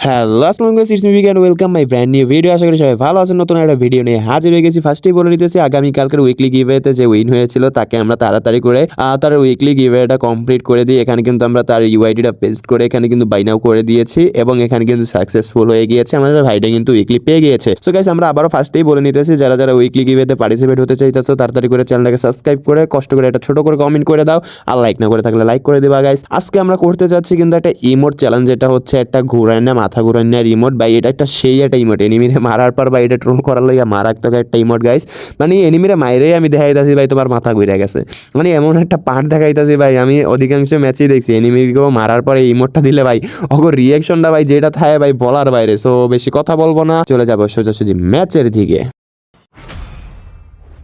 Hello আসসালামু আলাইকুম it's me big and welcome my brand new video. আশা করি সবাই ভালো আছেন। নতুন একটা ভিডিও নিয়ে হাজির হয়ে গেছি। ফার্স্টেই বলে নিতেছি, আগামীকালকের উইকলি গিভওয়েতে যে উইন হয়েছিল তাকে আমরা তাড়াতাড়ি করে তার উইকলি গিভওয়েটা কমপ্লিট করে দিই। এখানে কিন্তু আমরা তার ইউআইডিটা পেস্ট করে এখানে কিন্তু বাই নাও করে দিয়েছি এবং এখানে কিন্তু সাকসেসফুল হয়ে গিয়েছে। আমাদের ভাইটা কিন্তু উইকলি পেয়ে গিয়েছে। সো গাইস, আমরা আবারও ফার্স্টেই বলে নিতেছি, যারা যারা উইকলি গিভওয়েতে পার্টিসিপেট হতে চাইতেছো তাড়াতাড়ি করে চ্যানেলটাকে সাবস্ক্রাইব করে কষ্ট করে একটা ছোট করে কমেন্ট করে দাও, আর লাইক না করে থাকলে লাইক করে দিবা গাইস। আজকে আমরা করতে যাচ্ছি কিন্তু একটা ইমোট চ্যালেঞ্জ, যেটা হচ্ছে একটা ঘুরায় না মাথা ঘুরায় না ইমোট। ভাই এটা একটা সেই একটা ইমোট, এনিমিরে মারার পর ভাই এটা ট্রোল করার লইয়া মারাত্মক একটা ইমোট গাইস। মানে এনিমিরে মাইরেই আমি দেখাইতাছি ভাই তোমার মাথা ঘুরে গেছে, মানে এমন একটা পার্ট দেখাইতাছি ভাই। আমি অধিকাংশ ম্যাচেই দেখছি এনিমিকেও মারার পরে এই ইমোটটা দিলে ভাই ওগো রিয়াকশনটা ভাই যেটা থাকে ভাই বলার বাইরে। সো বেশি কথা বলবো না, চলে যাবো সোজাসুজি ম্যাচের দিকে।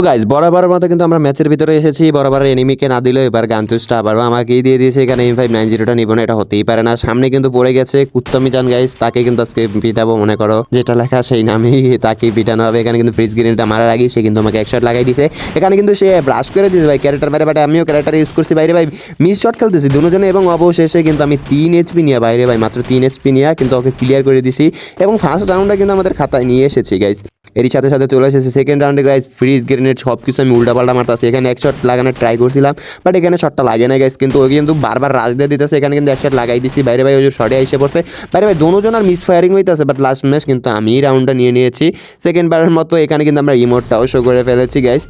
গাইজ বরাবরের মতো কিন্তু আমরা ম্যাচের ভিতরে এসেছি। বরাবর এনিমিকে না দিলেও এবার গান্তুসটা আবার আমাকেই দিয়ে দিয়েছে। এখানে M590টা নিব না, এটা হতেই পারে না। সামনে কিন্তু পড়ে গেছে কুত্তমি চান গাইজ, তাকে কিন্তু আজকে পিটাবো। মনে করো যেটা লেখা সেই নামেই তাকে পিটানো হবে। এখানে কিন্তু ফ্রিজ গ্রিনটা মারার আগেই সে কিন্তু আমাকে এক শট লাগাই দিছে। এখানে কিন্তু সে ব্রাশ করে দিয়েছে ভাই ক্যারেক্টার মেরে, বাট আমিও ক্যারেক্টার ইউজ করছি বাইরে ভাই, মিস শট খেলতেছি দুজনে। এবং অবশেষে কিন্তু আমি 3 HP নিয়ে বাইরে ভাই, মাত্র 3 HP নিয়ে কিন্তু ওকে ক্লিয়ার করে দিছি এবং ফার্স্ট রাউন্ডটা কিন্তু আমাদের খাতায় নিয়ে এসেছি গাইজ। এরই সাথে সাথে চলে এসেছে সেকেন্ড রাউন্ডে গাইজ। ফ্রিজ গ্রেনেড সব কিছু আমি উল্টাপাল্টা মারতেছি। এখানে এক শট লাগানোর ট্রাই করছিলাম, বাট এখানে শটটা লাগে না গাইজ। কিন্তু ওই কিন্তু বারবার রাজ দিয়ে দিতেছে। এখানে কিন্তু এক শট লাগাই দিছি বাইরে ভাই, ওই যে শটে এসে পড়ছে বাইরে ভাই। দুজন আর মিস ফায়ারিং হইতেছে, বাট লাস্ট ম্যাচ কিন্তু আমি রাউন্ডটা নিয়ে নিয়েছি সেকেন্ড বারের মতো। এখানে কিন্তু আমরা ইমোটটাও শো করে ফেলেছি গাইজ।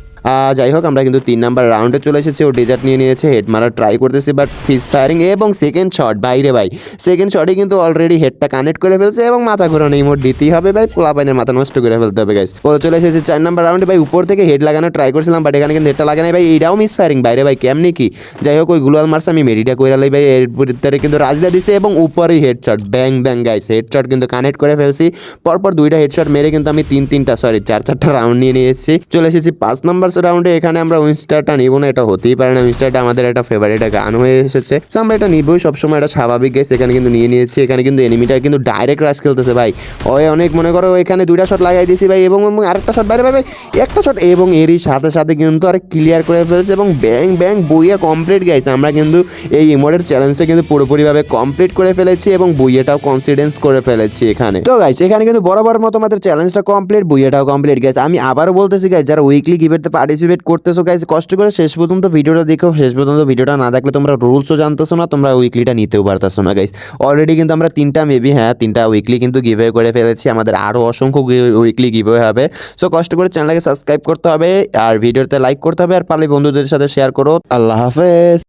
যাই হোক, আমরা কিন্তু 3 নাম্বার রাউন্ডে চলে এসেছি। ও ডেজার্ট নিয়ে নিয়েছে, হেড মারার ট্রাই করতেছি, বাট ফিস ফায়ারিং এবং সেকেন্ড শট বাইরে ভাই। সেকেন্ড শটে কিন্তু অলরেডি হেডটা কানেক্ট করে ফেলছে এবং মাথা ঘোরানো ইমোট দিতেই হবে ভাই, পোলাপাইনের মাথা নষ্ট করে ফেলতে হবে গাইস। ও চলে এসেছে 4 নাম্বার রাউন্ডে ভাই। উপর থেকে হেড লাগানো ট্রাই করছিলাম, বাট এখানে কিন্তু হেডটা লাগে নাই ভাই। এইটাও মিস ফায়ারিং বাইরে ভাই, কেমনি কি। যাই হোক, ওই গ্লোয়াল মারছে, আমি মেডিটা কইরা লাই ভাই। এর ভিতরে কিন্তু রাজদা দিছে এবং উপরেই হেডশট ব্যাং ব্যাং গাইস। হেডশট কিন্তু কানেক্ট করে ফেলছি। পরপর 2টা হেডশট মেরে কিন্তু আমি 4টা রাউন্ড নিয়ে নিয়েছি। চলে এসেছি 5 নাম্বার রাউন্ডে। এখানে আমরা উইনস্টারটা নিব না, এটা হতেই পারে না। উইনস্টারটা আমাদের একটা ফেভারিট গান হয়ে এসেছে, সো আমরা এটা নিবই সবসময়, এটা স্বাভাবিক গাইস। এখানে কিন্তু নিয়ে নিয়েছি। এখানে কিন্তু এনিমিটা কিন্তু ডাইরেক্ট রাশ খেলতেছে ভাই। ওই অনেক মনে করো এখানে 2টা শট লাগাই দিয়েছি ভাই এবং আরেকটা শট বাইরে ভাই, একটা শট এবং এরই সাথে সাথে কিন্তু আর ক্লিয়ার করে ফেলছে এবং ব্যাং ব্যাং বইয়া কমপ্লিট গাইস। আমরা কিন্তু এই ইমোটের চ্যালেঞ্জটা কিন্তু পুরোপুরিভাবে কমপ্লিট করে ফেলেছি এবং বইয়েটাও কনসিডেন্স করে ফেলেছি এখানে। তো গাইস, এখানে কিন্তু বরাবর মতো আমাদের চ্যালেঞ্জটা কমপ্লিট, বইয়েটাও কমপ্লিট গাইস। আমি আবারও বলতেছি গাইস, যারা উইকলি গিভেতে পার্টিসিপেট করতেছো গাইস, কষ্ট করে শেষ পর্যন্ত ভিডিওটা দেখো। শেষ পর্যন্ত ভিডিওটা না দেখলে তোমরা রুলসও জানতেছো না, তোমরা উইকলিটা নিতেও পারতেছো না গাইস। অলরেডি কিন্তু আমরা 3টা উইকলি কিন্তু গিভওয়ে করে ফেলেছি। আমাদের আরও অসংখ্য উইকলি গিভওয়ে হবে। সো কষ্ট করে চ্যানেলটাকে সাবস্ক্রাইব করতে হবে আর ভিডিওতে লাইক করতে হবে, আর পারলে বন্ধুদের সাথে শেয়ার করো। আল্লাহ হাফেজ।